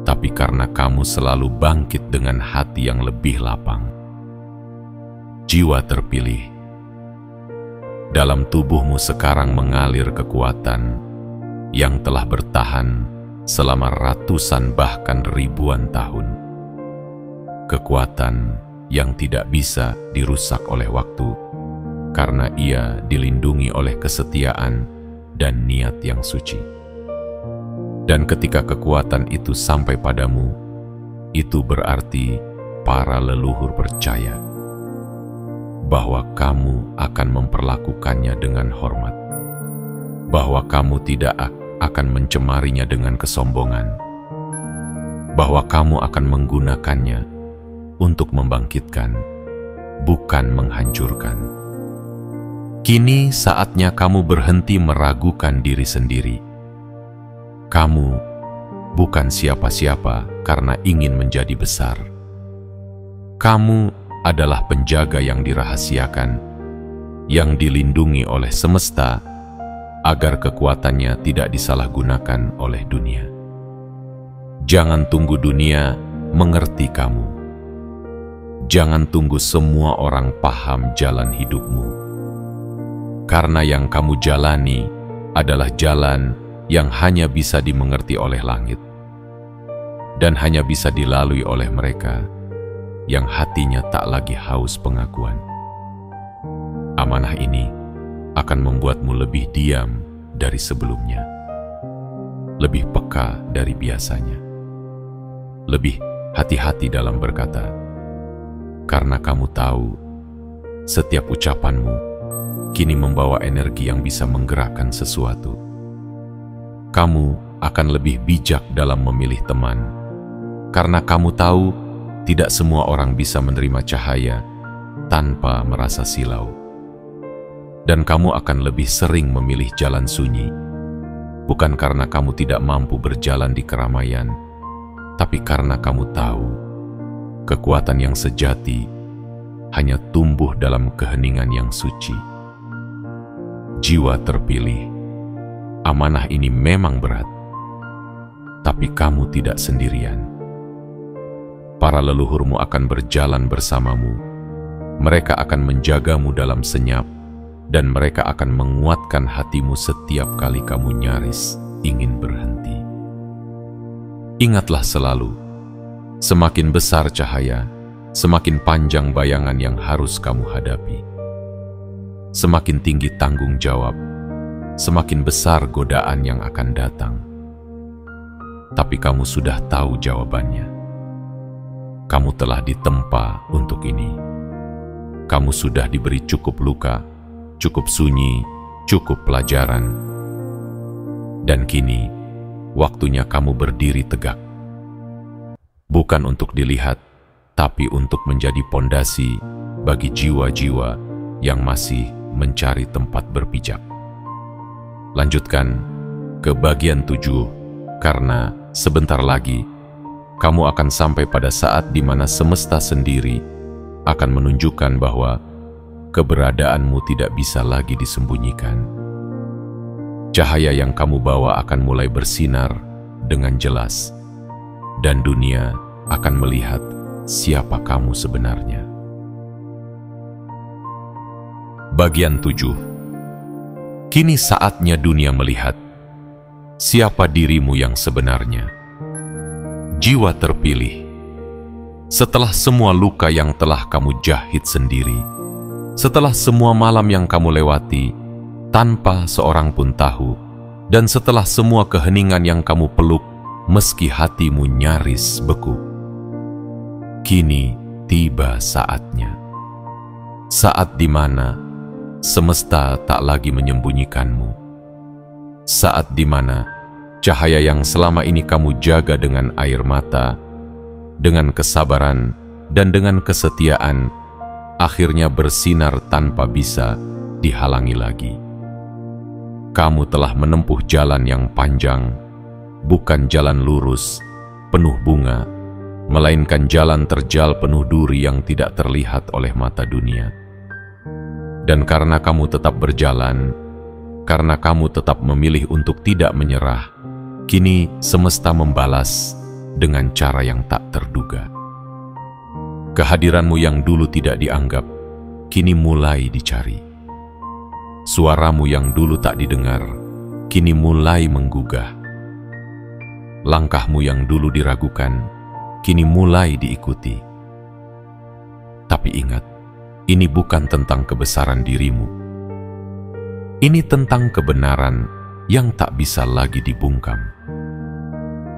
tapi karena kamu selalu bangkit dengan hati yang lebih lapang. Jiwa terpilih. Dalam tubuhmu sekarang mengalir kekuatan yang telah bertahan selama ratusan bahkan ribuan tahun. Kekuatan yang tidak bisa dirusak oleh waktu, karena ia dilindungi oleh kesetiaan dan niat yang suci. Dan ketika kekuatan itu sampai padamu, itu berarti para leluhur percaya bahwa kamu akan memperlakukannya dengan hormat, bahwa kamu tidak akan mencemarinya dengan kesombongan, bahwa kamu akan menggunakannya untuk membangkitkan, bukan menghancurkan. Kini saatnya kamu berhenti meragukan diri sendiri. Kamu bukan siapa-siapa karena ingin menjadi besar. Kamu adalah penjaga yang dirahasiakan, yang dilindungi oleh semesta, agar kekuatannya tidak disalahgunakan oleh dunia. Jangan tunggu dunia mengerti kamu. Jangan tunggu semua orang paham jalan hidupmu. Karena yang kamu jalani adalah jalan yang hanya bisa dimengerti oleh langit. dan hanya bisa dilalui oleh mereka yang hatinya tak lagi haus pengakuan. Amanah ini akan membuatmu lebih diam dari sebelumnya, lebih peka dari biasanya, lebih hati-hati dalam berkata, karena kamu tahu setiap ucapanmu kini membawa energi yang bisa menggerakkan sesuatu. Kamu akan lebih bijak dalam memilih teman, karena kamu tahu tidak semua orang bisa menerima cahaya tanpa merasa silau. Dan kamu akan lebih sering memilih jalan sunyi, bukan karena kamu tidak mampu berjalan di keramaian, tapi karena kamu tahu kekuatan yang sejati hanya tumbuh dalam keheningan yang suci. Jiwa terpilih, amanah ini memang berat, tapi kamu tidak sendirian. Para leluhurmu akan berjalan bersamamu, mereka akan menjagamu dalam senyap, dan mereka akan menguatkan hatimu setiap kali kamu nyaris ingin berhenti. Ingatlah selalu, semakin besar cahaya, semakin panjang bayangan yang harus kamu hadapi. Semakin tinggi tanggung jawab, semakin besar godaan yang akan datang. Tapi kamu sudah tahu jawabannya. Kamu telah ditempa untuk ini. Kamu sudah diberi cukup luka, cukup sunyi, cukup pelajaran. Dan kini, waktunya kamu berdiri tegak. Bukan untuk dilihat, tapi untuk menjadi pondasi bagi jiwa-jiwa yang masih mencari tempat berpijak. Lanjutkan ke bagian 7, karena sebentar lagi kamu akan sampai pada saat di mana semesta sendiri akan menunjukkan bahwa keberadaanmu tidak bisa lagi disembunyikan. Cahaya yang kamu bawa akan mulai bersinar dengan jelas, dan dunia akan melihat siapa kamu sebenarnya. Bagian 7. Kini saatnya dunia melihat siapa dirimu yang sebenarnya. Jiwa terpilih, setelah semua luka yang telah kamu jahit sendiri, setelah semua malam yang kamu lewati tanpa seorang pun tahu, dan setelah semua keheningan yang kamu peluk meski hatimu nyaris beku, kini tiba saatnya. Saat di mana semesta tak lagi menyembunyikanmu. Saat di mana cahaya yang selama ini kamu jaga dengan air mata, dengan kesabaran, dan dengan kesetiaan, akhirnya bersinar tanpa bisa dihalangi lagi. Kamu telah menempuh jalan yang panjang, bukan jalan lurus, penuh bunga, melainkan jalan terjal penuh duri yang tidak terlihat oleh mata dunia. Dan karena kamu tetap berjalan, karena kamu tetap memilih untuk tidak menyerah, kini semesta membalas dengan cara yang tak terduga. Kehadiranmu yang dulu tidak dianggap, kini mulai dicari. Suaramu yang dulu tak didengar, kini mulai menggugah. Langkahmu yang dulu diragukan, kini mulai diikuti. Tapi ingat, ini bukan tentang kebesaran dirimu. Ini tentang kebenaran yang tak bisa lagi dibungkam.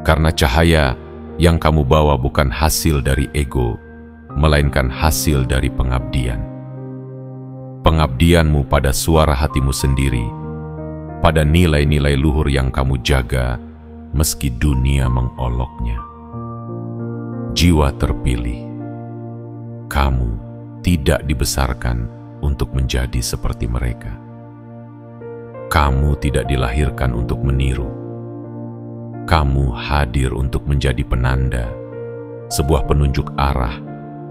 Karena cahaya yang kamu bawa bukan hasil dari ego, melainkan hasil dari pengabdian. Pengabdianmu pada suara hatimu sendiri, pada nilai-nilai luhur yang kamu jaga, meski dunia mengoloknya. Jiwa terpilih, kamu tidak dibesarkan untuk menjadi seperti mereka. Kamu tidak dilahirkan untuk meniru. Kamu hadir untuk menjadi penanda, sebuah penunjuk arah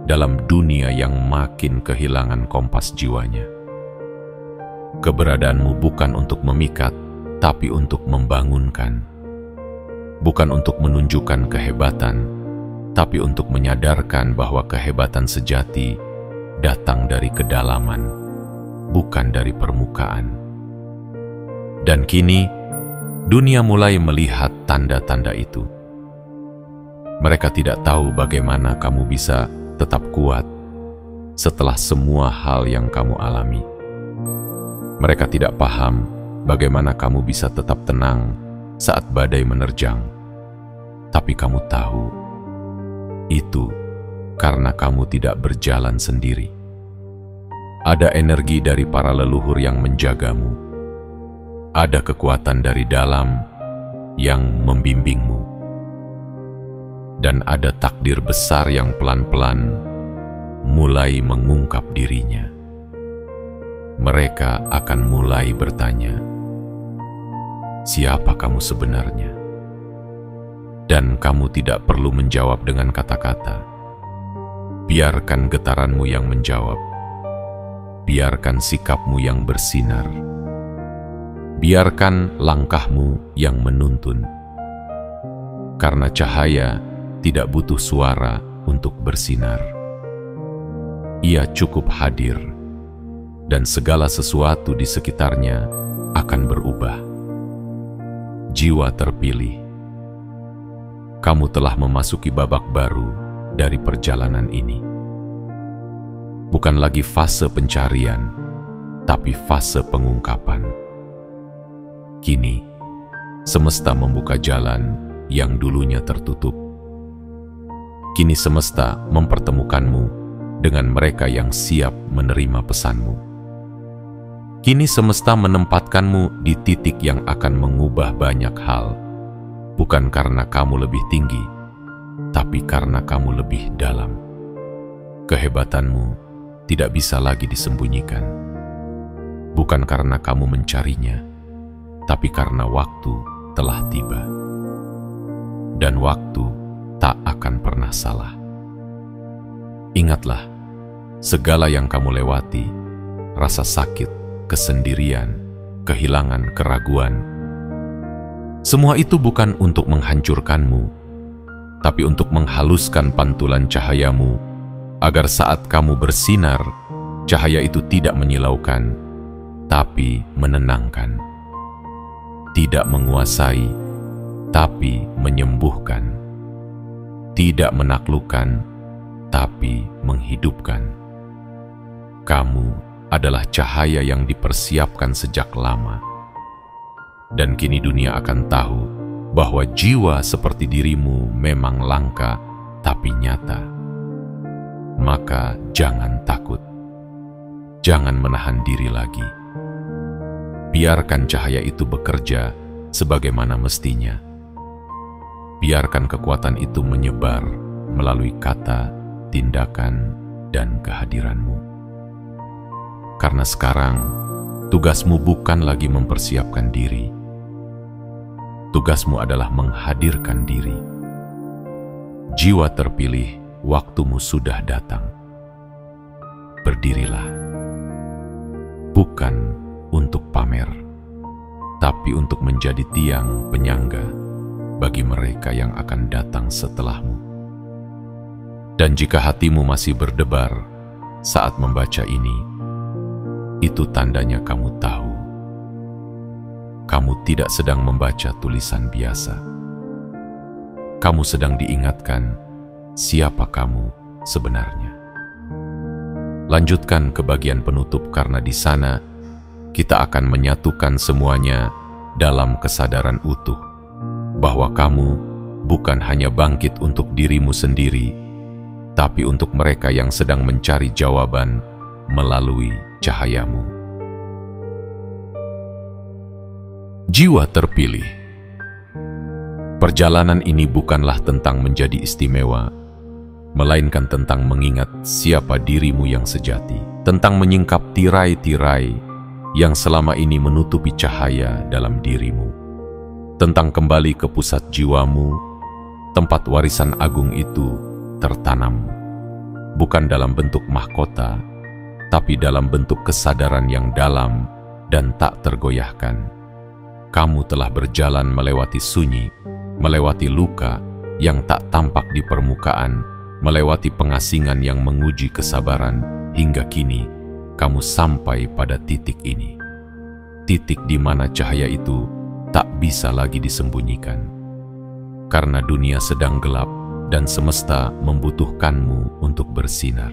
dalam dunia yang makin kehilangan kompas jiwanya. Keberadaanmu bukan untuk memikat, tapi untuk membangunkan. Bukan untuk menunjukkan kehebatan, tapi untuk menyadarkan bahwa kehebatan sejati datang dari kedalaman, bukan dari permukaan. Dan kini, dunia mulai melihat tanda-tanda itu. Mereka tidak tahu bagaimana kamu bisa tetap kuat setelah semua hal yang kamu alami. Mereka tidak paham bagaimana kamu bisa tetap tenang saat badai menerjang. Tapi kamu tahu, itu karena kamu tidak berjalan sendiri. Ada energi dari para leluhur yang menjagamu. Ada kekuatan dari dalam yang membimbingmu. Dan ada takdir besar yang pelan-pelan mulai mengungkap dirinya. Mereka akan mulai bertanya, siapa kamu sebenarnya? Dan kamu tidak perlu menjawab dengan kata-kata. Biarkan getaranmu yang menjawab. Biarkan sikapmu yang bersinar. Biarkan langkahmu yang menuntun. Karena cahaya tidak butuh suara untuk bersinar. Ia cukup hadir, dan segala sesuatu di sekitarnya akan berubah. Jiwa terpilih, kamu telah memasuki babak baru dari perjalanan ini. Bukan lagi fase pencarian, tapi fase pengungkapan. Kini, semesta membuka jalan yang dulunya tertutup. Kini semesta mempertemukanmu dengan mereka yang siap menerima pesanmu. Kini semesta menempatkanmu di titik yang akan mengubah banyak hal, bukan karena kamu lebih tinggi, tapi karena kamu lebih dalam. Kehebatanmu tidak bisa lagi disembunyikan, bukan karena kamu mencarinya, tapi karena waktu telah tiba. Dan waktu tak akan pernah salah. Ingatlah, segala yang kamu lewati, rasa sakit, kesendirian, kehilangan, keraguan, semua itu bukan untuk menghancurkanmu, tapi untuk menghaluskan pantulan cahayamu, agar saat kamu bersinar, cahaya itu tidak menyilaukan, tapi menenangkan. Tidak menguasai, tapi menyembuhkan. Tidak menaklukkan, tapi menghidupkan. Kamu adalah cahaya yang dipersiapkan sejak lama. Dan kini dunia akan tahu bahwa jiwa seperti dirimu memang langka, tapi nyata. Maka jangan takut. Jangan menahan diri lagi. Biarkan cahaya itu bekerja sebagaimana mestinya. Biarkan kekuatan itu menyebar melalui kata, tindakan, dan kehadiranmu. Karena sekarang, tugasmu bukan lagi mempersiapkan diri. Tugasmu adalah menghadirkan diri. Jiwa terpilih, waktumu sudah datang. Berdirilah. Bukan untuk pamer, tapi untuk menjadi tiang penyangga bagi mereka yang akan datang setelahmu. Dan jika hatimu masih berdebar saat membaca ini, itu tandanya kamu tahu. Kamu tidak sedang membaca tulisan biasa. Kamu sedang diingatkan siapa kamu sebenarnya. Lanjutkan ke bagian penutup karena di sana kita akan menyatukan semuanya dalam kesadaran utuh. Bahwa kamu bukan hanya bangkit untuk dirimu sendiri, tapi untuk mereka yang sedang mencari jawaban melalui cahayamu. Jiwa terpilih. Perjalanan ini bukanlah tentang menjadi istimewa, melainkan tentang mengingat siapa dirimu yang sejati, tentang menyingkap tirai-tirai yang selama ini menutupi cahaya dalam dirimu, tentang kembali ke pusat jiwamu, tempat warisan agung itu tertanam, bukan dalam bentuk mahkota, tapi dalam bentuk kesadaran yang dalam dan tak tergoyahkan. Kamu telah berjalan melewati sunyi, melewati luka yang tak tampak di permukaan, melewati pengasingan yang menguji kesabaran, hingga kini kamu sampai pada titik ini. Titik di mana cahaya itu tak bisa lagi disembunyikan. Karena dunia sedang gelap, dan semesta membutuhkanmu untuk bersinar.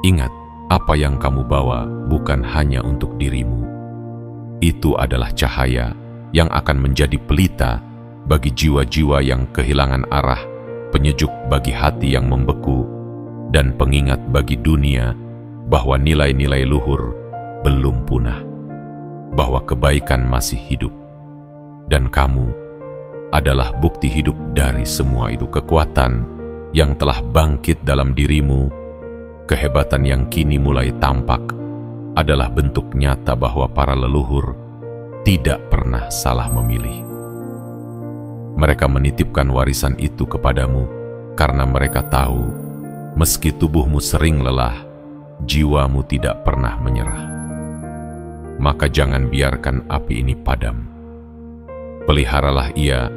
Ingat, apa yang kamu bawa bukan hanya untuk dirimu. Itu adalah cahaya yang akan menjadi pelita bagi jiwa-jiwa yang kehilangan arah, penyejuk bagi hati yang membeku, dan pengingat bagi dunia bahwa nilai-nilai luhur belum punah, bahwa kebaikan masih hidup, dan kamu adalah bukti hidup dari semua itu. Kekuatan yang telah bangkit dalam dirimu, kehebatan yang kini mulai tampak, adalah bentuk nyata bahwa para leluhur tidak pernah salah memilih. Mereka menitipkan warisan itu kepadamu karena mereka tahu, meski tubuhmu sering lelah, jiwamu tidak pernah menyerah. Maka jangan biarkan api ini padam. Peliharalah ia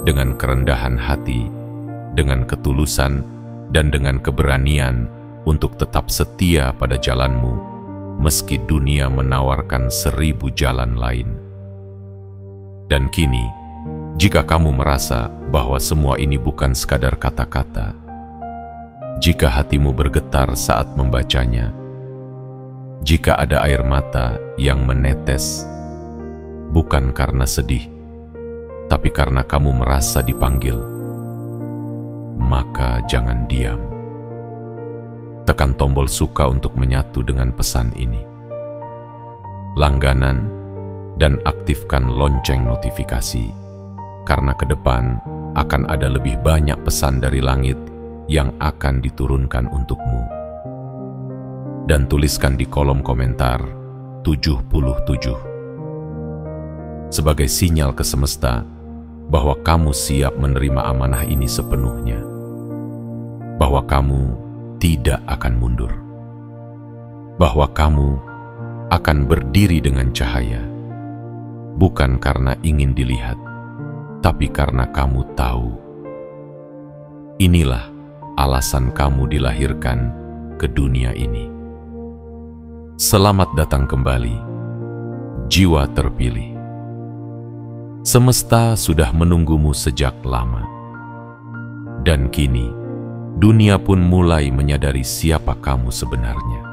dengan kerendahan hati, dengan ketulusan, dan dengan keberanian untuk tetap setia pada jalanmu, meski dunia menawarkan 1000 jalan lain. Dan kini, jika kamu merasa bahwa semua ini bukan sekadar kata-kata, jika hatimu bergetar saat membacanya, jika ada air mata yang menetes, bukan karena sedih, tapi karena kamu merasa dipanggil, maka jangan diam. Tekan tombol suka untuk menyatu dengan pesan ini. Langganan dan aktifkan lonceng notifikasi, karena ke depan akan ada lebih banyak pesan dari langit yang akan diturunkan untukmu. Dan tuliskan di kolom komentar 77 sebagai sinyal ke semesta bahwa kamu siap menerima amanah ini sepenuhnya, bahwa kamu tidak akan mundur, bahwa kamu akan berdiri dengan cahaya, bukan karena ingin dilihat, tapi karena kamu tahu. Inilah alasan kamu dilahirkan ke dunia ini. Selamat datang kembali, jiwa terpilih. Semesta sudah menunggumu sejak lama. Dan kini, dunia pun mulai menyadari siapa kamu sebenarnya.